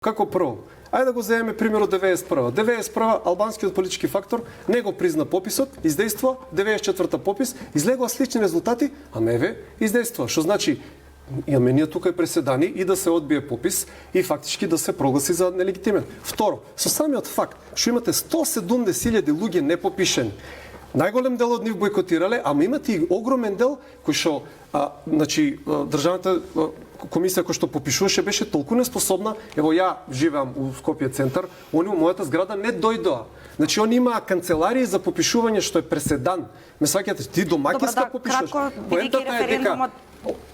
Како прво? Ајде да го земеме пример од 91. 91. албанскиот политички фактор не го призна пописот, издейства, 94-та попис, излегува слични резултати, а МВ издейства. Што значи, имаме ние тука преседани и да се одбие попис и фактички да се прогласи за нелегитимен. Второ, со самиот факт што имате 170.000 луѓе непопишени, најголем дел од нив бойкотирале, ама имате и огромен дел кој што државната комисија која што попишуваше беше толку неспособна. Ево ја живеам у Скопје центар, они у мојата зграда не дојдоа. Значи они имаа канцеларии за попишување што е преседан. Ме сваќате, ти домаќинска попишуваш. Поентата е дека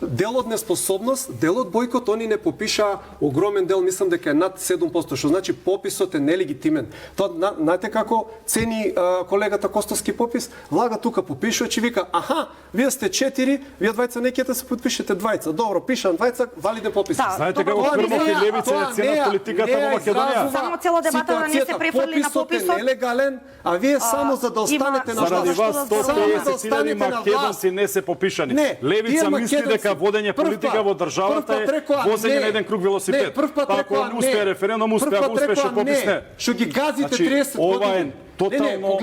дел од неспособност, дел од бојкот, они не попишаа огромен дел, мислам дека е над 7%, што значи пописот е нелегитимен. Тоа знаете како цени колегата Костовски попис? Влага тука попишува, че вика, аха, вие сте 4, вие двајца не ќе се подпишете двајца. Добро, пишам двајца, валиден попис. Да, знаете како Крмов и Левица цена политиката во Македонија? Само цела дебата да не се префрли на пописот. Пописот е нелегален, а вие само за да останете на Заради власт. вас 150.000 македонци не се попишани. Левица мисли дека водење политика во државата е возење на еден круг велосипед. Ако не успее референдум, успее, ако успеше попис не. Што ги газите 30 години. Ова е тотално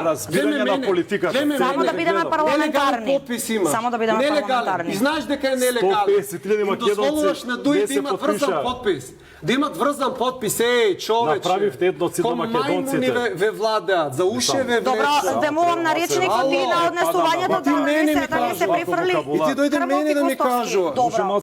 разбирање на политиката. Само да бидеме парламентарни. Само да бидеме парламентарни. И знаеш дека е нелегален. 150.000 македонци на дуи да имат врзан подпис. Да имат врзан подпис, човече. Направивте едноцид на македонците. Ве владеат, за уши ве влечат. Добро, демувам на речникот и на однесувањето да не се префрли. И ти дојде мене да ми кажува. Добро.